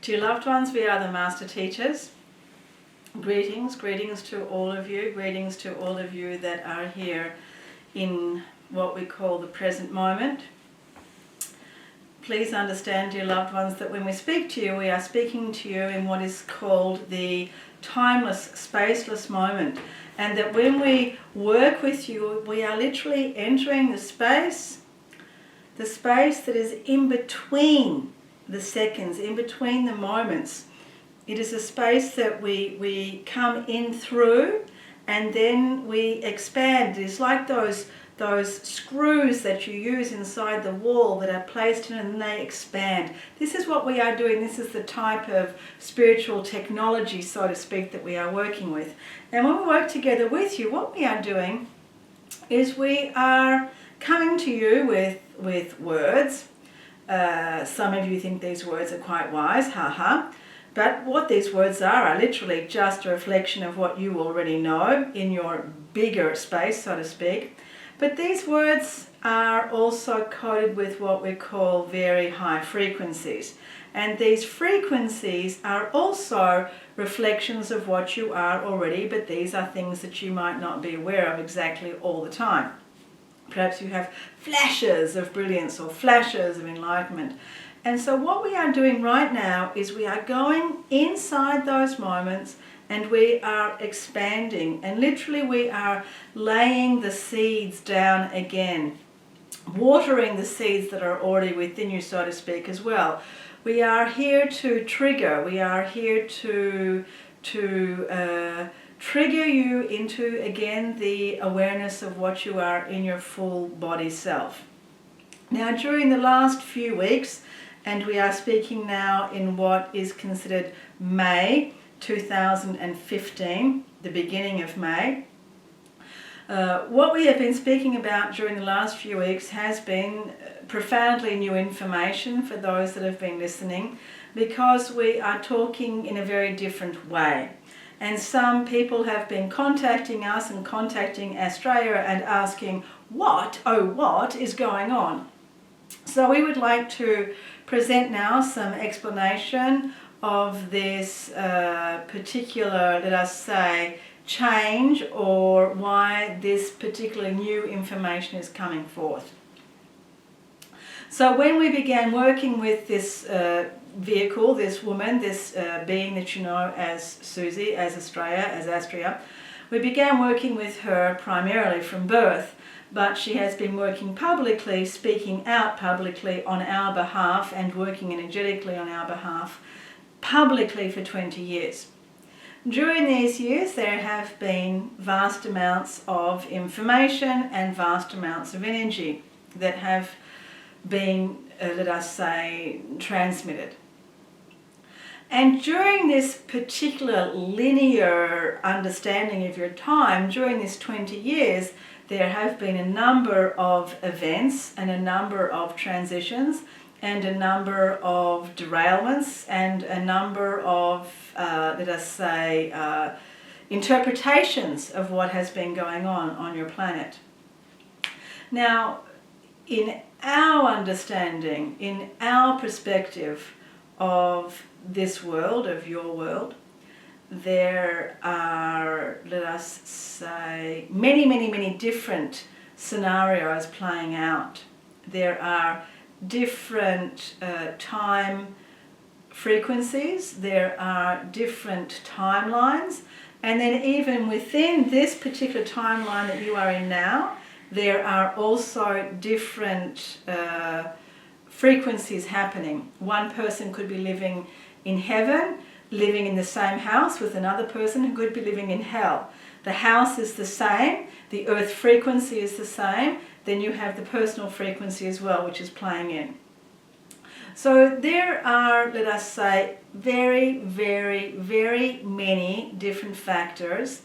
Dear loved ones, we are the Master Teachers. Greetings to all of you. Greetings to all of you that are here in what we call the present moment. Please understand, dear loved ones, that when we speak to you, we are speaking to you in what is called the timeless, spaceless moment. And that when we work with you, we are literally entering the space that is in between the seconds, in between the moments. It is a space that we come in through and then we expand. It's like those screws that you use inside the wall that are placed in and they expand. This is what we are doing. This is the type of spiritual technology, so to speak, that we are working with. And when we work together with you, what we are doing is we are coming to you with words. Some of you think these words are quite wise, haha. But what these words are literally just a reflection of what you already know in your bigger space, so to speak. But these words are also coded with what we call very high frequencies. And these frequencies are also reflections of what you are already, but these are things that you might not be aware of exactly all the time. Perhaps you have flashes of brilliance or flashes of enlightenment. And so what we are doing right now is we are going inside those moments and we are expanding. And literally we are laying the seeds down again, watering the seeds that are already within you, so to speak, as well. We are here to trigger. We are here to trigger you into, again, the awareness of what you are in your full body self. Now, during the last few weeks, and we are speaking now in what is considered May 2015, the beginning of May, what we have been speaking about during the last few weeks has been profoundly new information for those that have been listening, because we are talking in a very different way. And some people have been contacting us and contacting Australia and asking, what is going on? So we would like to present now some explanation of this particular, let us say, change, or why this particular new information is coming forth. So when we began working with this vehicle, this woman, this being that you know as Suzy, as Astria, we began working with her primarily from birth, but she has been working publicly, speaking out publicly on our behalf and working energetically on our behalf publicly for 20 years. During these years there have been vast amounts of information and vast amounts of energy that have been, let us say, transmitted. And during this particular linear understanding of your time, during this 20 years, there have been a number of events and a number of transitions and a number of derailments and a number of, let us say, interpretations of what has been going on your planet. Now, in our understanding, in our perspective of this world, of your world, there are, let us say, many different scenarios playing out. There are different time frequencies, there are different timelines, and then even within this particular timeline that you are in now, there are also different frequencies happening. One person could be living in heaven, living in the same house with another person who could be living in hell. The house is the same, the earth frequency is the same, then you have the personal frequency as well, which is playing in. So there are, let us say, very many different factors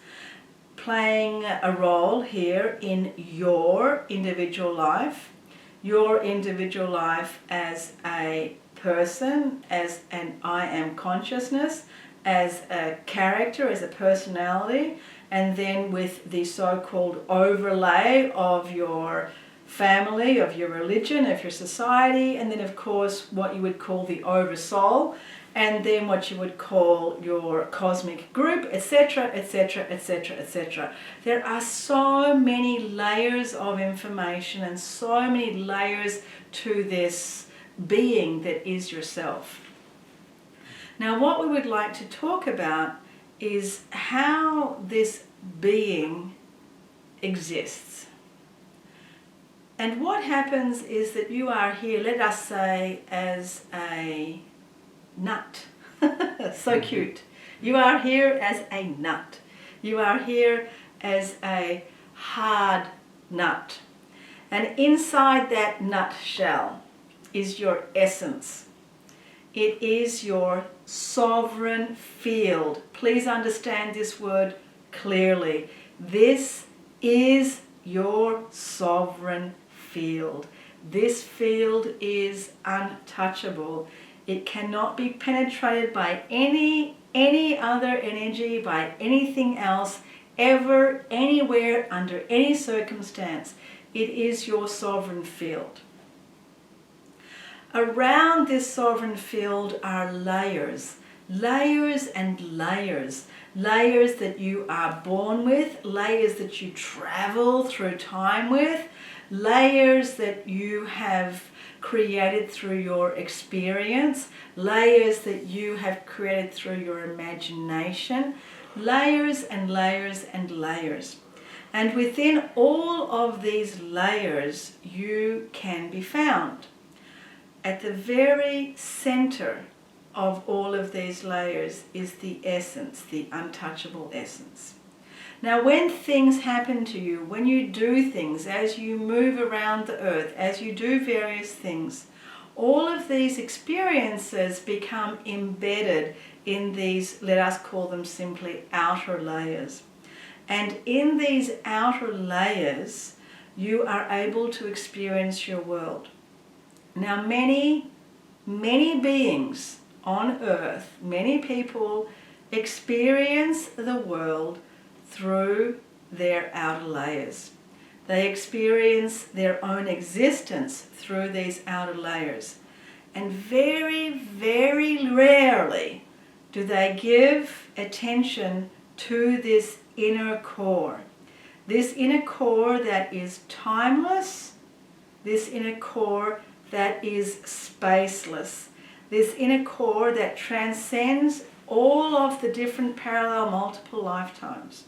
playing a role here in your individual life as a person, as an I am consciousness, as a character, as a personality, and then with the so-called overlay of your family, of your religion, of your society, and then of course what you would call the oversoul, and then what you would call your cosmic group, etc., etc., etc., etc. There are so many layers of information and so many layers to this being that is yourself. Now, what we would like to talk about is how this being exists. And what happens is that you are here, let us say, as a nut. So cute. You are here as a nut. You are here as a hard nut. And inside that nut shell is your essence. It is your sovereign field. Please understand this word clearly. This is your sovereign field. This field is untouchable. It cannot be penetrated by any other energy, by anything else, ever, anywhere, under any circumstance. It is your sovereign field. Around this sovereign field are layers, layers and layers. Layers that you are born with, layers that you travel through time with, layers that you have created through your experience, layers that you have created through your imagination, layers and layers and layers. And within all of these layers, you can be found. At the very center of all of these layers is the essence, the untouchable essence. Now, when things happen to you, when you do things, as you move around the earth, as you do various things, all of these experiences become embedded in these, let us call them simply, outer layers. And in these outer layers, you are able to experience your world. Now, many beings on earth, many people experience the world through their outer layers. They experience their own existence through these outer layers. And very, very rarely do they give attention to this inner core. This inner core that is timeless, this inner core that is spaceless, this inner core that transcends all of the different parallel multiple lifetimes.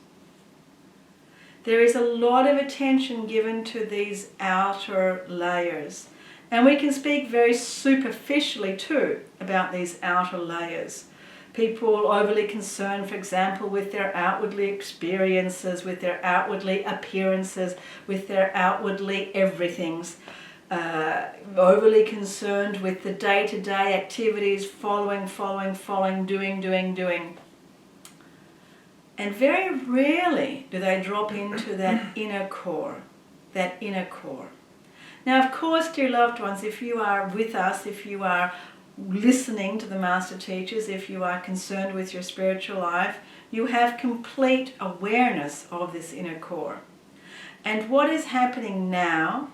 There is a lot of attention given to these outer layers. And we can speak very superficially too about these outer layers. People overly concerned, for example, with their outwardly experiences, with their outwardly appearances, with their outwardly everythings. Overly concerned with the day-to-day activities, following, doing. And very rarely do they drop into that inner core, Now, of course, dear loved ones, if you are with us, if you are listening to the Master Teachers, if you are concerned with your spiritual life, you have complete awareness of this inner core. And what is happening now,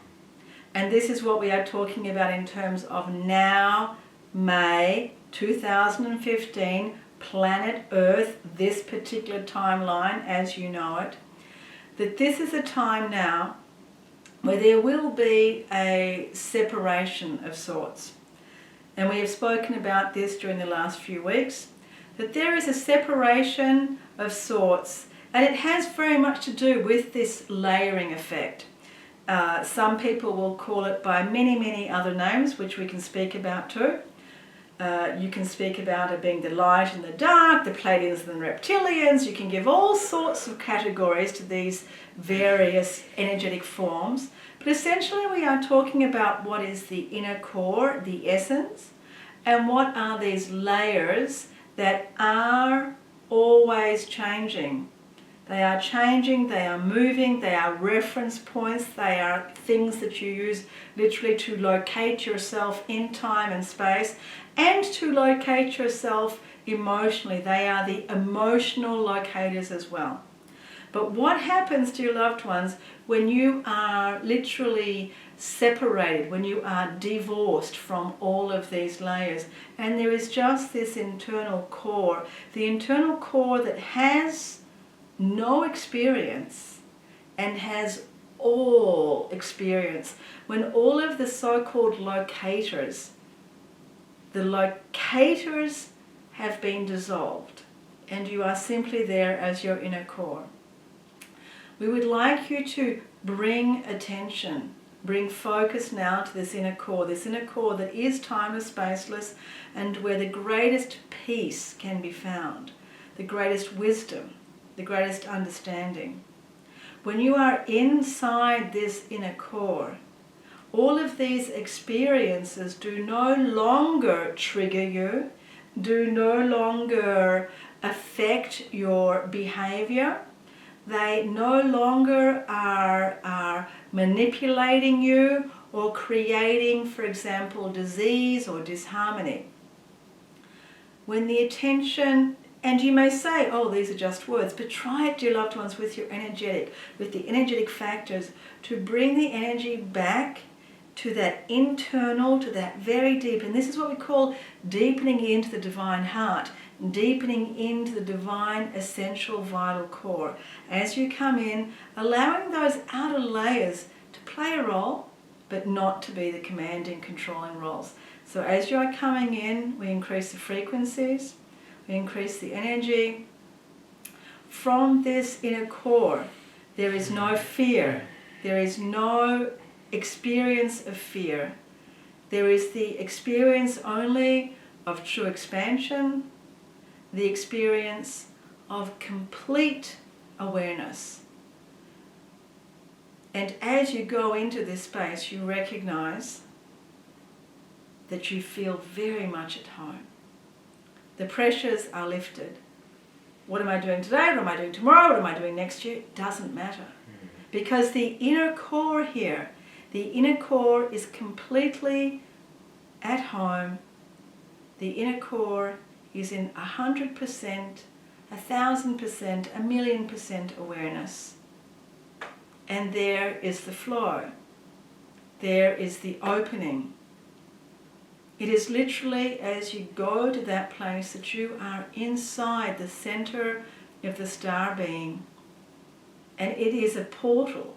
and this is what we are talking about in terms of now, May 2015, planet Earth, this particular timeline as you know it, that this is a time now where there will be a separation of sorts. And we have spoken about this during the last few weeks, that there is a separation of sorts, and it has very much to do with this layering effect. Some people will call it by many other names, which we can speak about too. You can speak about it being the light and the dark, the Pleidians and the reptilians. You can give all sorts of categories to these various energetic forms. But essentially we are talking about what is the inner core, the essence, and what are these layers that are always changing. They are changing, they are moving, they are reference points, they are things that you use literally to locate yourself in time and space, and to locate yourself emotionally. They are the emotional locators as well. But what happens, dear loved ones, when you are literally separated, when you are divorced from all of these layers, and there is just this internal core, the internal core that has no experience and has all experience. When all of the so-called locators, the locators have been dissolved, and you are simply there as your inner core. We would like you to bring attention, bring focus now to this inner core that is timeless, spaceless, and where the greatest peace can be found, the greatest wisdom, the greatest understanding. When you are inside this inner core, all of these experiences do no longer trigger you, do no longer affect your behavior. They no longer are manipulating you or creating, for example, disease or disharmony. When the attention, and you may say, oh, these are just words, but try it, dear loved ones, with the energetic factors, to bring the energy back to that internal, to that very deep, and this is what we call deepening into the divine heart, deepening into the divine essential vital core. As you come in, allowing those outer layers to play a role, but not to be the commanding, controlling roles. So as you are coming in, we increase the frequencies, we increase the energy. From this inner core, there is no fear, there is no experience of fear. There is the experience only of true expansion, the experience of complete awareness. And as you go into this space, you recognize that you feel very much at home. The pressures are lifted. What am I doing today? What am I doing tomorrow? What am I doing next year? It doesn't matter. Because the inner core here, the inner core is completely at home. The inner core is in 100%, 1,000%, 1,000,000% awareness. And there is the flow. There is the opening. It is literally as you go to that place that you are inside the center of the star being. And it is a portal.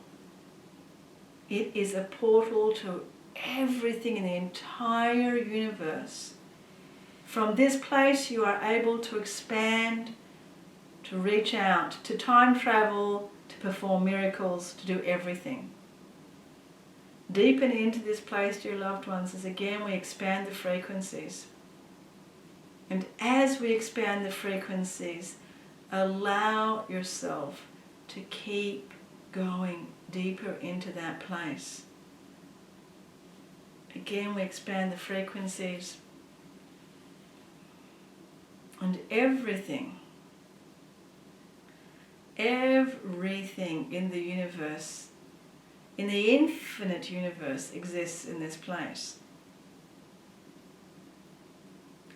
It is a portal to everything in the entire universe. From this place you are able to expand, to reach out, to time travel, to perform miracles, to do everything. Deepen into this place, dear loved ones, as again we expand the frequencies. And as we expand the frequencies, allow yourself to keep going deeper into that place. Again, we expand the frequencies, and everything in the universe, in the infinite universe, exists in this place.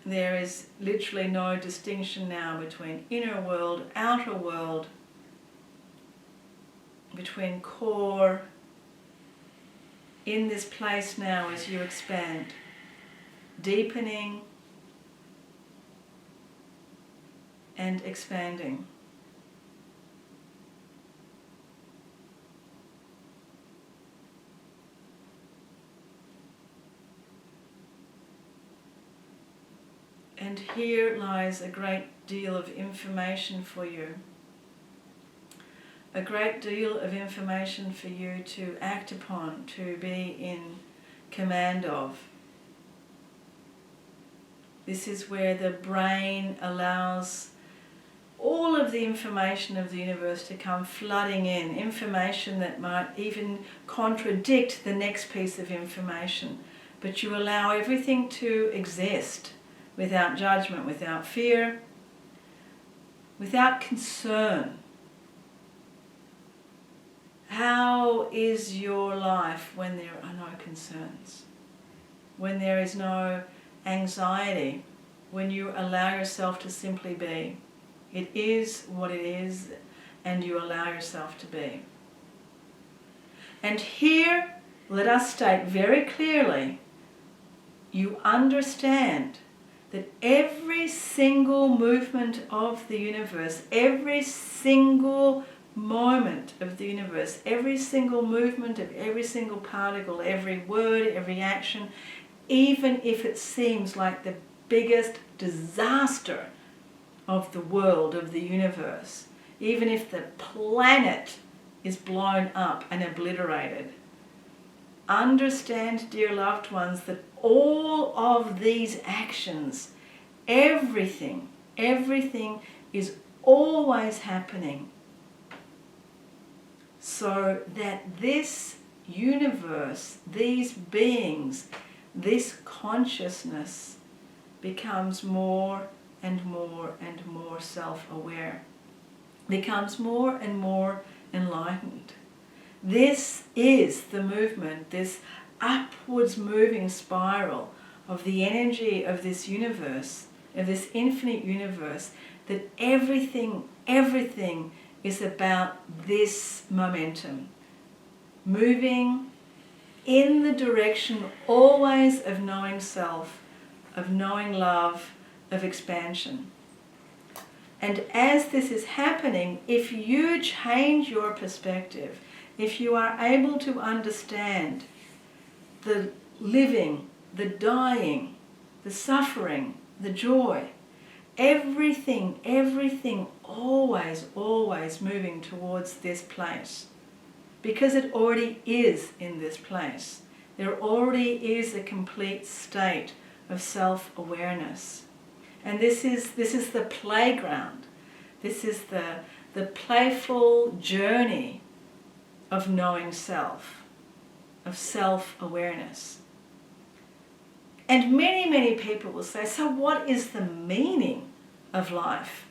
There is literally no distinction now between inner world, outer world, between core. In this place now, as you expand, deepening and expanding. And here lies a great deal of information for you. A great deal of information for you to act upon, to be in command of. This is where the brain allows all of the information of the universe to come flooding in, information that might even contradict the next piece of information. But you allow everything to exist without judgment, without fear, without concern. How is your life when there are no concerns? When there is no anxiety? When you allow yourself to simply be? It is what it is. and you allow yourself to be. And here, let us state very clearly, you understand that every single movement of the universe, every single moment of the universe, every single movement of every single particle, every word, every action, even if it seems like the biggest disaster of the world, of the universe, even if the planet is blown up and obliterated, understand, dear loved ones, that all of these actions, everything is always happening so that this universe, these beings, this consciousness becomes more and more and more self-aware, becomes more and more enlightened. This is the movement, this upwards moving spiral of the energy of this universe, of this infinite universe, that everything is about this momentum, moving in the direction always of knowing self, of knowing love, of expansion. And as this is happening, if you change your perspective, if you are able to understand the living, the dying, the suffering, the joy, everything always moving towards this place, because it already is in this place. There already is a complete state of self-awareness. And this is the playground. This is the playful journey of knowing self, of self-awareness. And many people will say, so what is the meaning of life?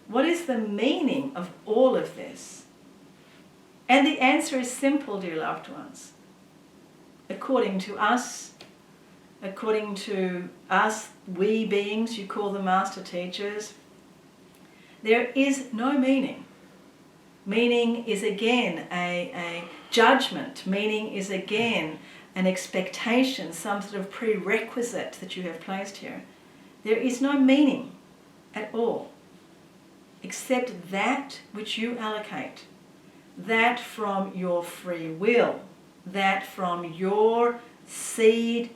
What is the meaning of all of this? And the answer is simple, dear loved ones. According to us, we beings, you call them master teachers, there is no meaning. Meaning is again a judgment. Meaning is again an expectation, some sort of prerequisite that you have placed here. There is no meaning at all, except that which you allocate, that from your free will, that from your seed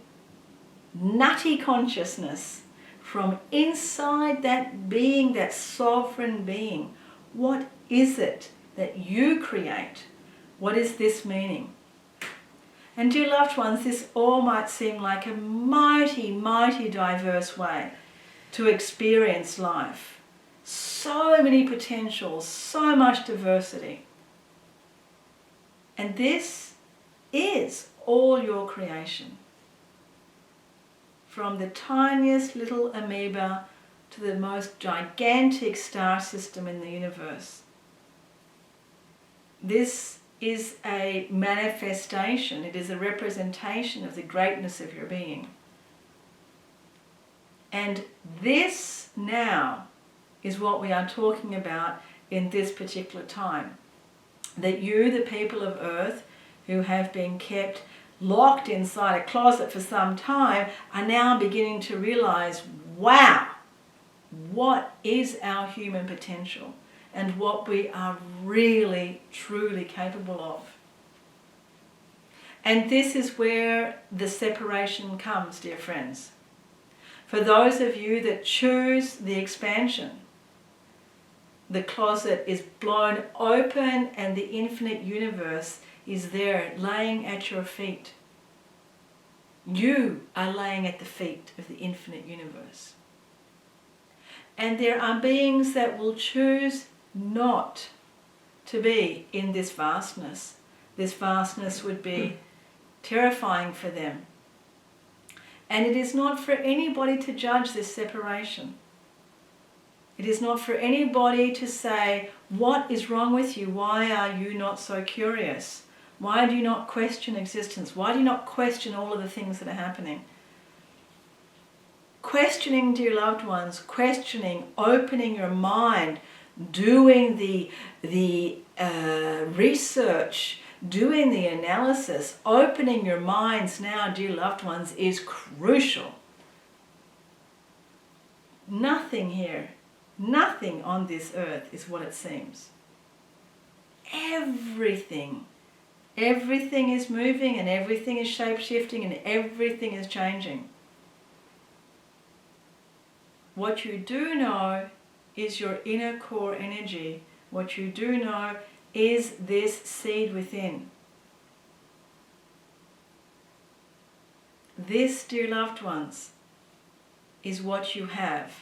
nutty consciousness, from inside that being, that sovereign being. What is it that you create? What is this meaning? And dear loved ones, this all might seem like a mighty diverse way to experience life. So many potentials, so much diversity. And this is all your creation. From the tiniest little amoeba to the most gigantic star system in the universe. This is a manifestation, it is a representation of the greatness of your being. And this now is what we are talking about in this particular time. That you, the people of Earth, who have been kept locked inside a closet for some time, are now beginning to realize, wow, what is our human potential and what we are really, truly capable of. And this is where the separation comes, dear friends. For those of you that choose the expansion, the closet is blown open and the infinite universe is there laying at your feet. You are laying at the feet of the infinite universe. And there are beings that will choose not to be in this vastness. This vastness would be terrifying for them. And it is not for anybody to judge this separation. It is not for anybody to say, what is wrong with you? Why are you not so curious? Why do you not question existence? Why do you not question all of the things that are happening? Questioning, dear loved ones, questioning, opening your mind doing the research, doing the analysis, opening your minds now, dear loved ones, is crucial. Nothing here, nothing on this earth is what it seems. Everything is moving, and everything is shape-shifting, and everything is changing. What you do know is your inner core energy. What you do know is this seed within. This, dear loved ones, is what you have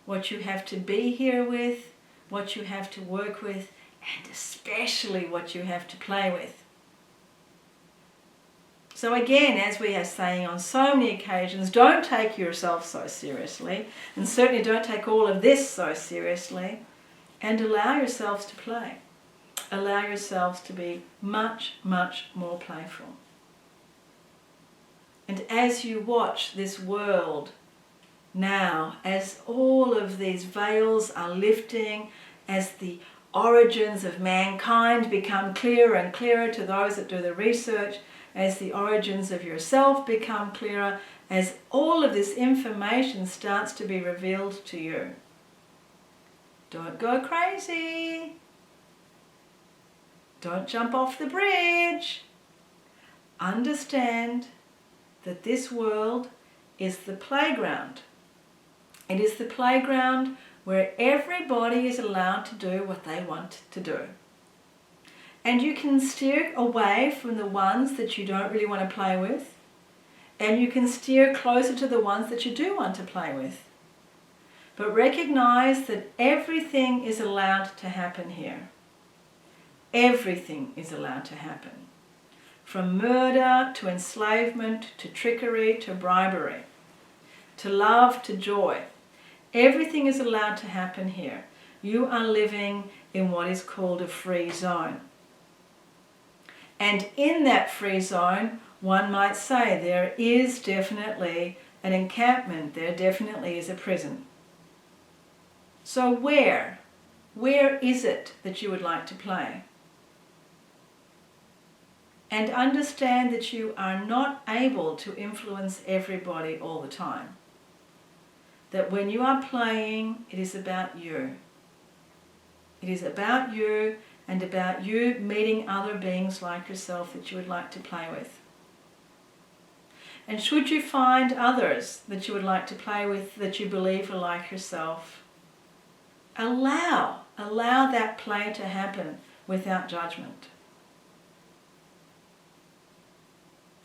to be here with, what you have to work with, and especially what you have to play with. So again, as we are saying on so many occasions, don't take yourself so seriously, and certainly don't take all of this so seriously, and allow yourselves to play. Allow yourselves to be much, much more playful. And as you watch this world now, as all of these veils are lifting, as the origins of mankind become clearer and clearer to those that do the research, as the origins of yourself become clearer, as all of this information starts to be revealed to you, don't go crazy. Don't jump off the bridge. Understand that this world is the playground. It is the playground where everybody is allowed to do what they want to do. And you can steer away from the ones that you don't really want to play with, and you can steer closer to the ones that you do want to play with. But recognize that everything is allowed to happen here. Everything is allowed to happen. From murder to enslavement to trickery to bribery, to love to joy. Everything is allowed to happen here. You are living in what is called a free zone. And in that free zone, one might say there is definitely an encampment. There definitely is a prison. So where is it that you would like to play? And understand that you are not able to influence everybody all the time. That when you are playing, it is about you. It is about you and about you meeting other beings like yourself that you would like to play with. And should you find others that you would like to play with that you believe are like yourself, allow that play to happen without judgment.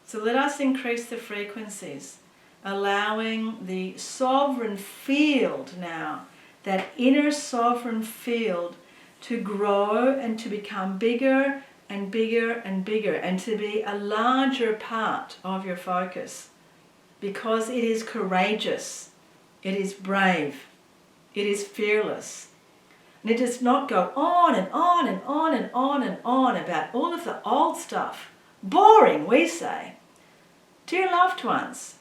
So let us increase the frequencies, allowing the sovereign field now, that inner sovereign field, to grow and to become bigger and bigger and bigger, and to be a larger part of your focus, because it is courageous, it is brave, it is fearless. And it does not go on and on and on and on and on about all of the old stuff. Boring, we say. Dear loved ones,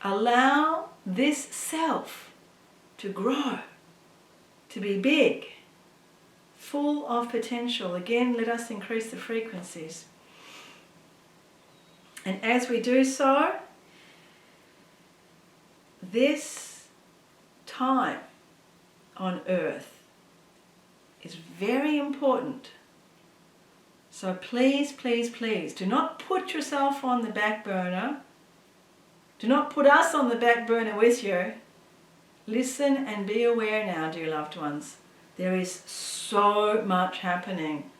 allow this self to grow, to be big, full of potential. Again, let us increase the frequencies. And as we do so, this time on earth is very important. So please, please, please, do not put yourself on the back burner. Do not put us on the back burner with you. Listen and be aware now, dear loved ones. There is so much happening.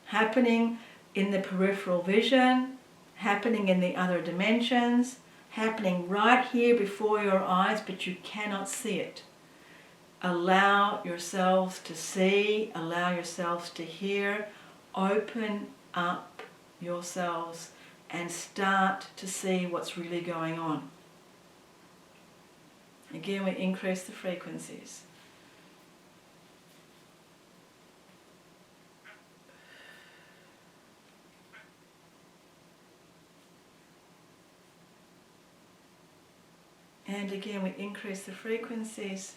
Happening in the peripheral vision, happening in the other dimensions, happening right here before your eyes, but you cannot see it. Allow yourselves to see, allow yourselves to hear. Open up yourselves and start to see what's really going on. Again, we increase the frequencies. And again, we increase the frequencies.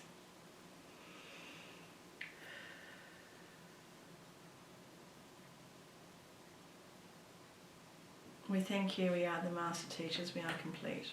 We thank you, we are the master teachers, we are complete.